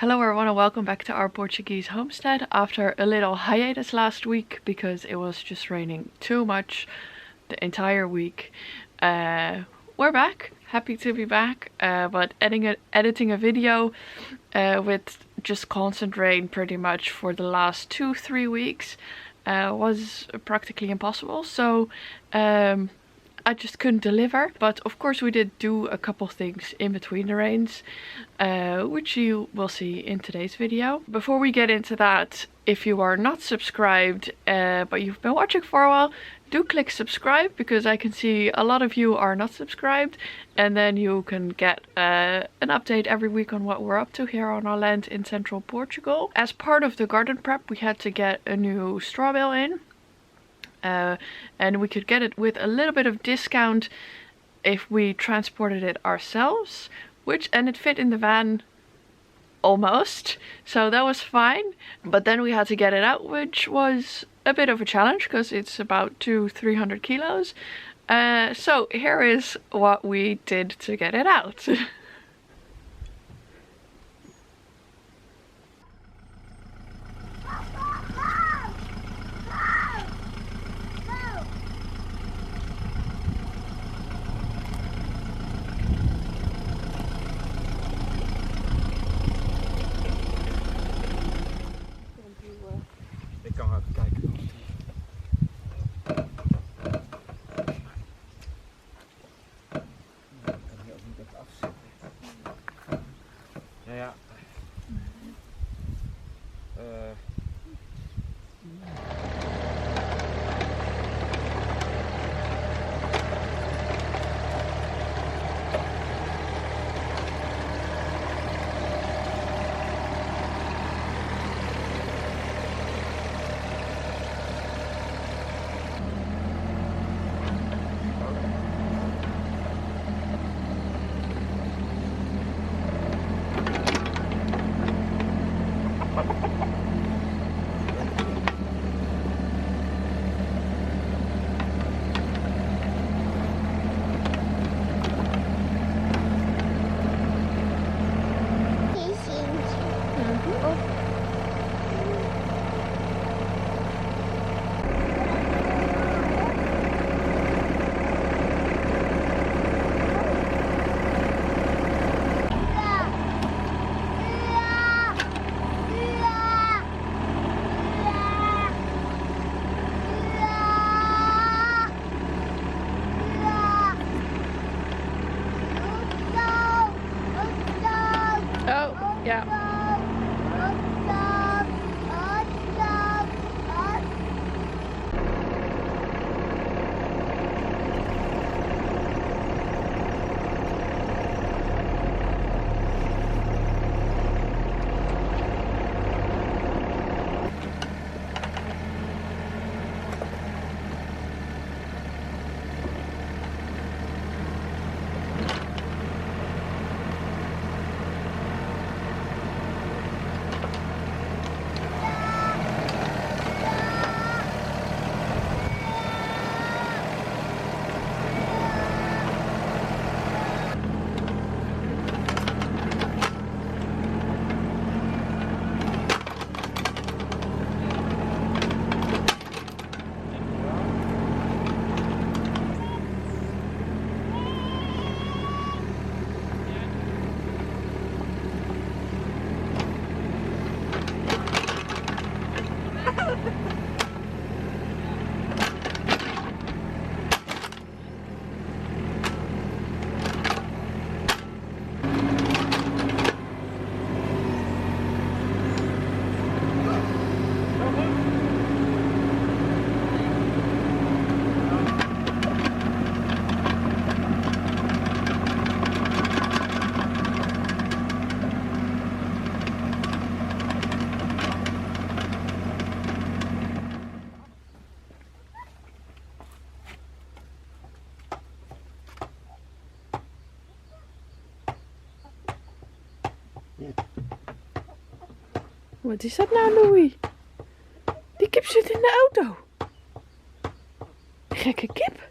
Hello everyone and welcome back to our Portuguese homestead after a little hiatus last week because it was just raining too much the entire week. We're back, happy to be back, but editing a video with just constant rain pretty much for the last 2-3 weeks was practically impossible, so I just couldn't deliver. But of course we did do a couple things in between the rains, which you will see in today's video. Before we get into that, if you are not subscribed but you've been watching for a while, do click subscribe, because I can see a lot of you are not subscribed, and then you can get an update every week on what we're up to here on our land in central Portugal. As part of the garden prep, we had to get a new straw bale in. And we could get it with a little bit of discount if we transported it ourselves, and it fit in the van almost, so that was fine. But then we had to get it out, which was a bit of a challenge because it's about 200-300 kilos. So here is what we did to get it out. Ik kan even kijken. Ik kan hier ook niet echt afzetten. Ja. Yeah. Wat is dat nou, Louis? Die kip zit in de auto. Gekke kip.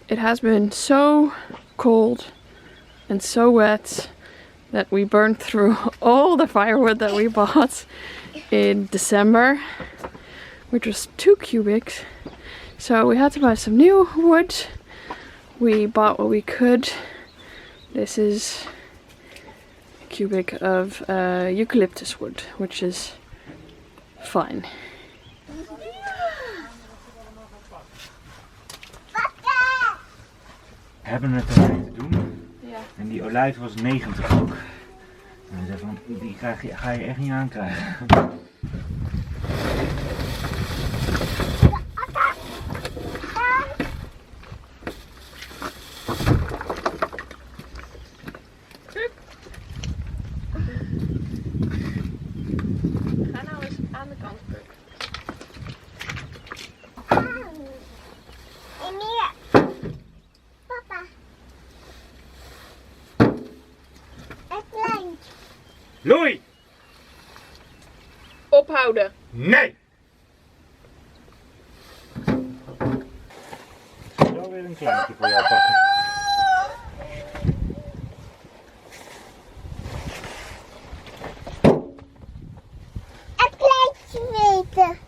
It has been so cold and so wet that we burned through all the firewood that we bought in December, which was 2 cubics. So we had to buy some new wood. We bought what we could. This is a cubic of eucalyptus wood, which is fine. We hebben het ermee te doen. Ja. En die olijf was 90 ook. En we zeiden van, die ga je echt niet aankrijgen. Ga nou eens aan de kant bukken. Papa. Het lijntje. Louis! Ophouden! Nee! Ik zal weer een kleintje voor jou pakken. Het lijntje weten.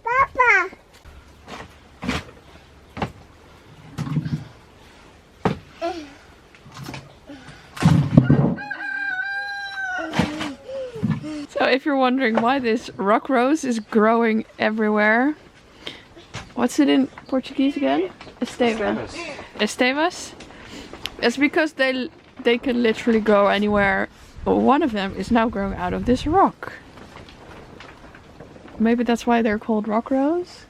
Papa. So if you're wondering why this rock rose is growing everywhere, what's it in Portuguese again? Esteva. Estevas? It's because they can literally grow anywhere. One of them is now growing out of this rock. Maybe that's why they're called rock rose?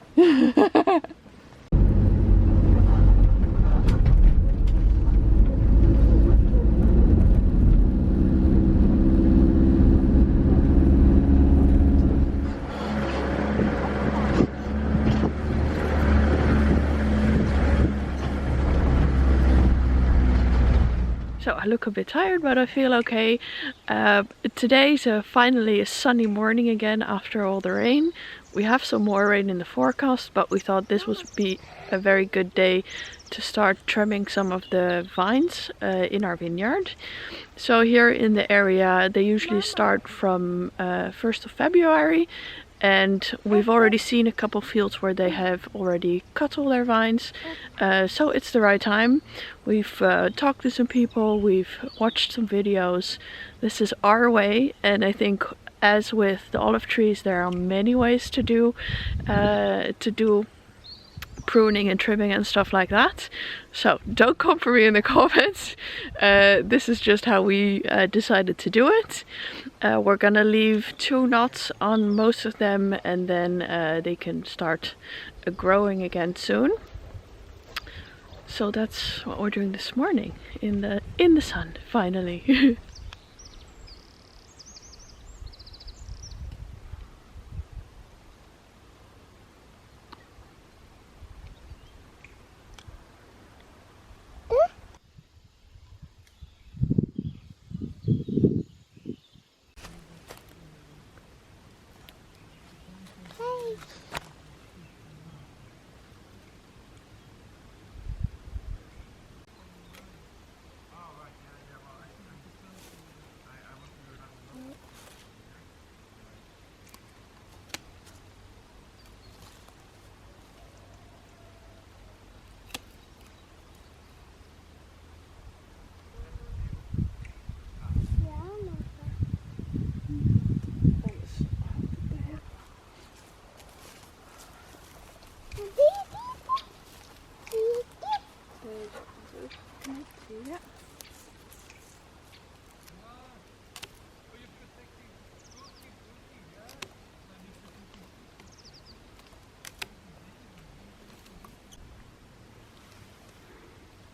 So I look a bit tired, but I feel okay. Today's finally a sunny morning again after all the rain. We have some more rain in the forecast, but we thought this would be a very good day to start trimming some of the vines in our vineyard. So here in the area they usually start from 1st of February. And we've already seen a couple fields where they have already cut all their vines. So it's the right time. We've talked to some people, we've watched some videos. This is our way, and I think as with the olive trees there are many ways to do pruning and trimming and stuff like that. So don't come for me in the comments. This is just how we decided to do it. We're gonna leave 2 knots on most of them, and then they can start growing again soon. So that's what we're doing this morning in the sun, finally.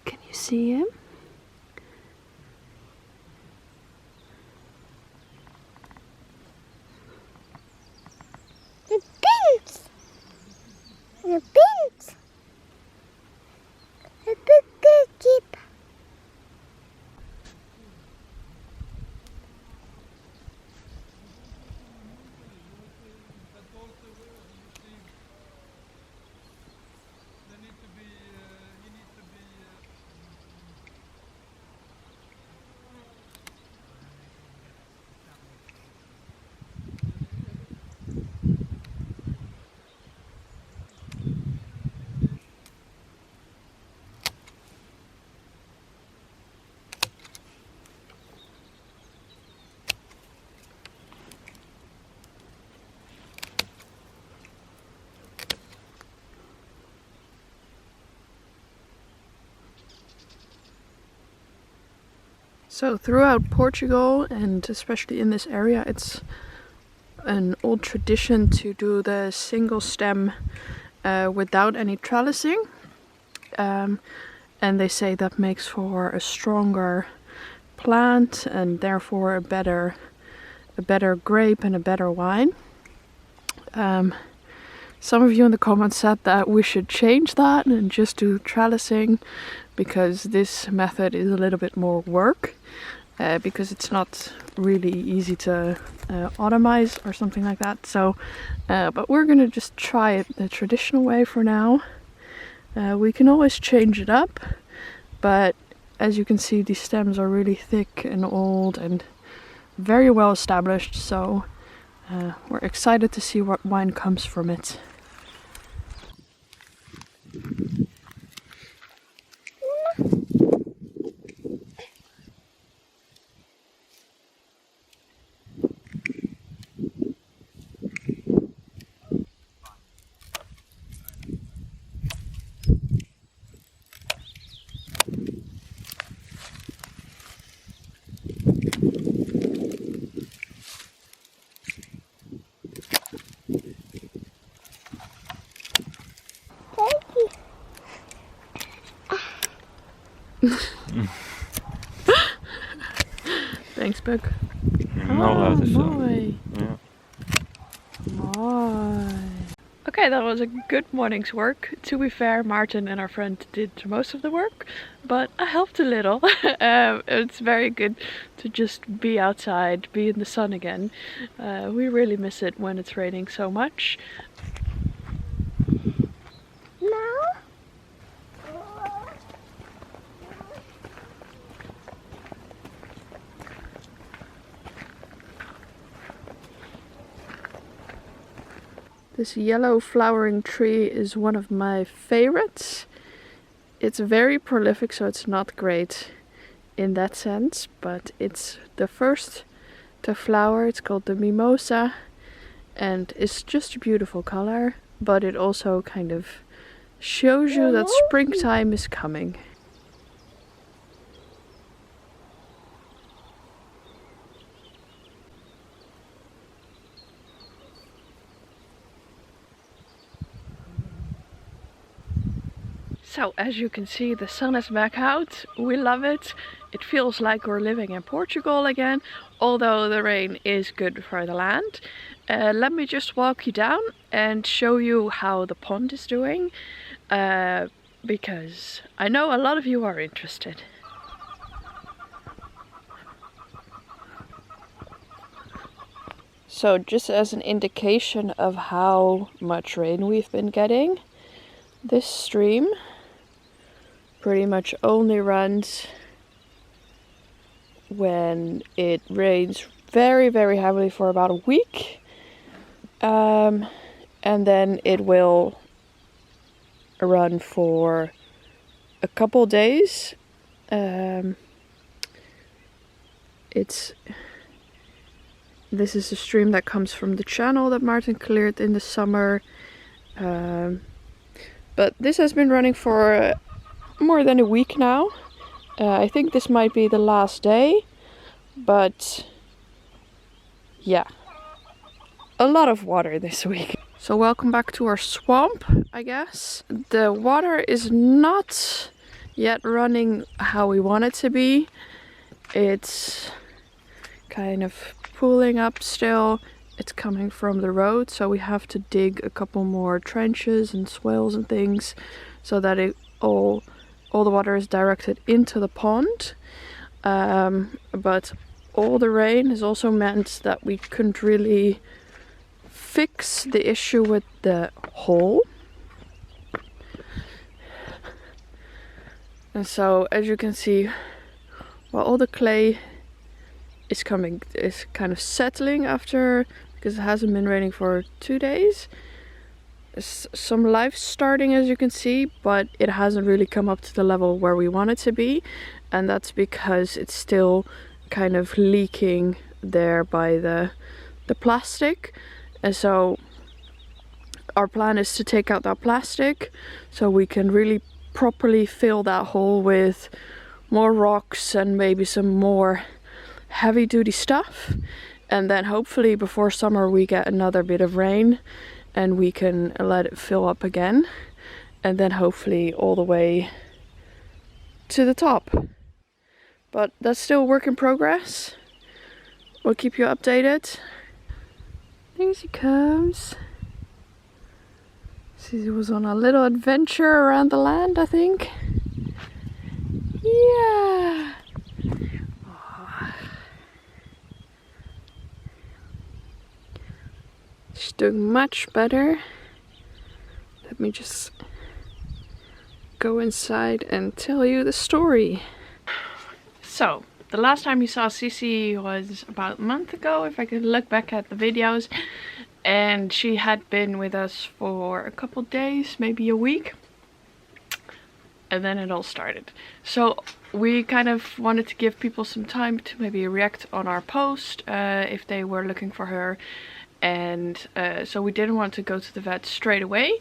Can you see him? The pins. The pins. The big keep. So throughout Portugal, and especially in this area, it's an old tradition to do the single stem without any trellising. And they say that makes for a stronger plant and therefore a better grape and a better wine. Some of you in the comments said that we should change that and just do trellising, because this method is a little bit more work, because it's not really easy to automize or something like that. So, but we're gonna just try it the traditional way for now. We can always change it up, but as you can see, these stems are really thick and old and very well established, so we're excited to see what wine comes from it. Thanks, Buck. Mooi. Ja. Mooi. Okay, that was a good morning's work. To be fair, Martin and our friend did most of the work, but I helped a little. It's very good to just be outside, be in the sun again. We really miss it when it's raining so much. This yellow flowering tree is one of my favorites. It's very prolific, so it's not great in that sense, but it's the first to flower. It's called the mimosa, and it's just a beautiful color, but it also kind of shows you that springtime is coming. So as you can see, the sun is back out. We love it. It feels like we're living in Portugal again, although the rain is good for the land. Let me just walk you down and show you how the pond is doing, because I know a lot of you are interested. So just as an indication of how much rain we've been getting, this stream pretty much only runs when it rains very, very heavily for about a week, and then it will run for a couple days. This is a stream that comes from the channel that Martin cleared in the summer, but this has been running for more than a week now. I think this might be the last day, but yeah, a lot of water this week. So welcome back to our swamp, I guess. The water is not yet running how we want it to be. It's kind of pooling up still. It's coming from the road, so we have to dig a couple more trenches and swales and things so that all the water is directed into the pond. But all the rain has also meant that we couldn't really fix the issue with the hole. And so as you can see, well, all the clay is kind of settling after, because it hasn't been raining for 2 days. Some life starting, as you can see, but it hasn't really come up to the level where we want it to be, and that's because it's still kind of leaking there by the plastic. And so our plan is to take out that plastic so we can really properly fill that hole with more rocks and maybe some more heavy duty stuff. And then hopefully before summer we get another bit of rain and we can let it fill up again. And then hopefully all the way to the top. But that's still a work in progress. We'll keep you updated. There she comes. Sisi was on a little adventure around the land, I think. Yeah. Oh. She's doing much better. Let me just go inside and tell you the story. So, the last time you saw Sisi was about a month ago, if I could look back at the videos. And she had been with us for a couple days, maybe a week. And then it all started. So we kind of wanted to give people some time to maybe react on our post if they were looking for her. And so we didn't want to go to the vet straight away.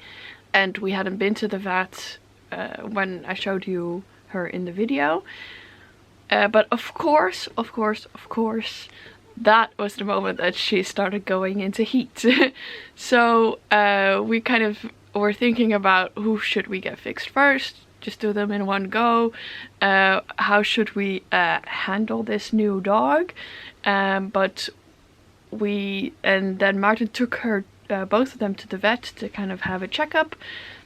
And we hadn't been to the vet when I showed you her in the video. But of course, that was the moment that she started going into heat. So we kind of were thinking about who should we get fixed first, just do them in one go. How should we handle this new dog? And then Martin took her, both of them, to the vet to kind of have a checkup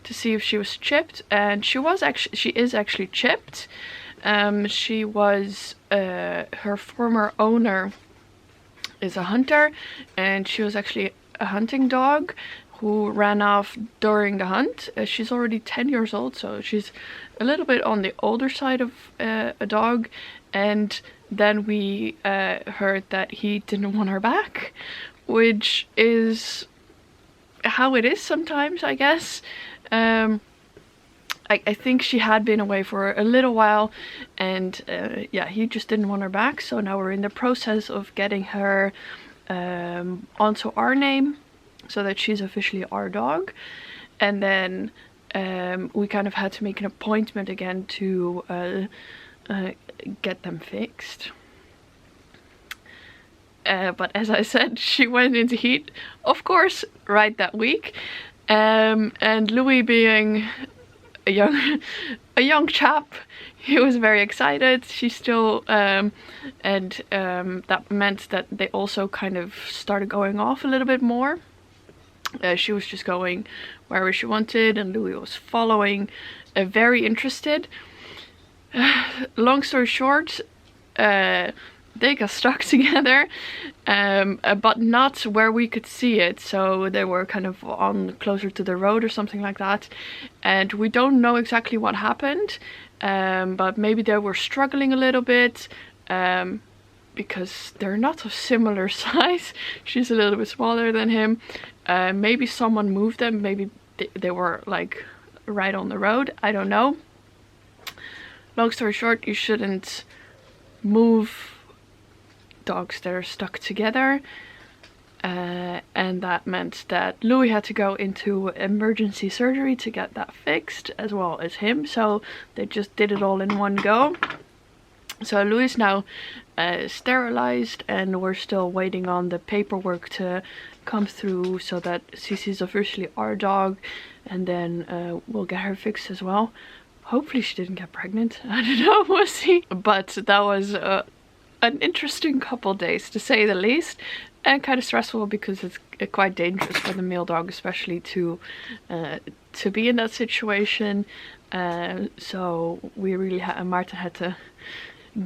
to see if she was chipped, and she is actually chipped. She was her former owner is a hunter, and she was actually a hunting dog who ran off during the hunt. She's already 10 years old, so she's a little bit on the older side of a dog. And then we heard that he didn't want her back, which is how it is sometimes, I guess. I think she had been away for a little while, and yeah, he just didn't want her back. So now we're in the process of getting her onto our name, so that she's officially our dog. And then we kind of had to make an appointment again to get them fixed. But as I said, she went into heat, of course, right that week. And Louis, being a young chap, he was very excited. She still that meant that they also kind of started going off a little bit more. She was just going wherever she wanted, and Louis was following, very interested. Long story short, they got stuck together, but not where we could see it. So they were kind of on closer to the road or something like that. And we don't know exactly what happened, but maybe they were struggling a little bit, because they're not of similar size. She's a little bit smaller than him. Maybe someone moved them. Maybe they were like right on the road. I don't know. Long story short, you shouldn't move dogs that are stuck together, and that meant that Louis had to go into emergency surgery to get that fixed, as well as him. So they just did it all in one go. So Louis is now sterilized, and we're still waiting on the paperwork to come through so that Sisi is officially our dog, and then we'll get her fixed as well. Hopefully she didn't get pregnant. I don't know, we'll see. But that was an interesting couple days, to say the least, and kind of stressful because it's quite dangerous for the male dog, especially to be in that situation. So we really Martin had to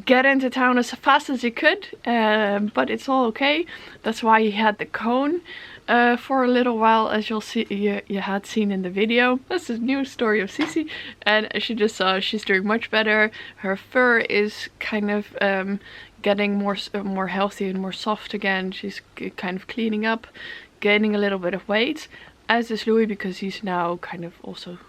get into town as fast as he could, but it's all okay. That's why he had the cone for a little while, as you'll see, you had seen in the video. That's a new story of Sisi, and as you just saw, she's doing much better. Her fur is kind of getting more healthy and more soft again. She's kind of cleaning up, gaining a little bit of weight, as is Louis, because he's now kind of also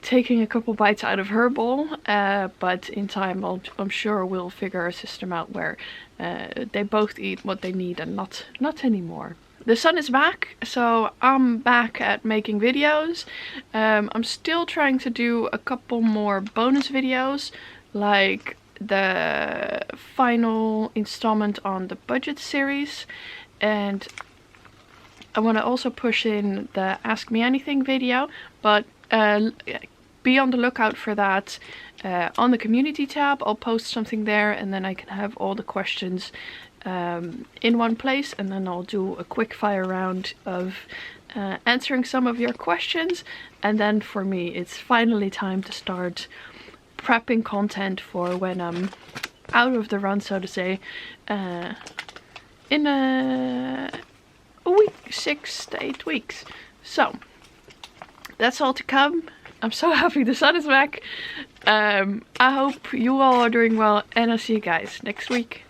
taking a couple bites out of her bowl. But in time, I'm sure we'll figure a system out where they both eat what they need and not anymore. The sun is back, so I'm back at making videos. I'm still trying to do a couple more bonus videos. like the final installment on the budget series, and I want to also push in the Ask Me Anything video, but be on the lookout for that on the community tab. I'll post something there, and then I can have all the questions in one place, and then I'll do a quick fire round of answering some of your questions. And then for me, it's finally time to start prepping content for when I'm out of the run, so to say, in a week, 6 to 8 weeks. So that's all to come. I'm so happy the sun is back. I hope you all are doing well, and I'll see you guys next week.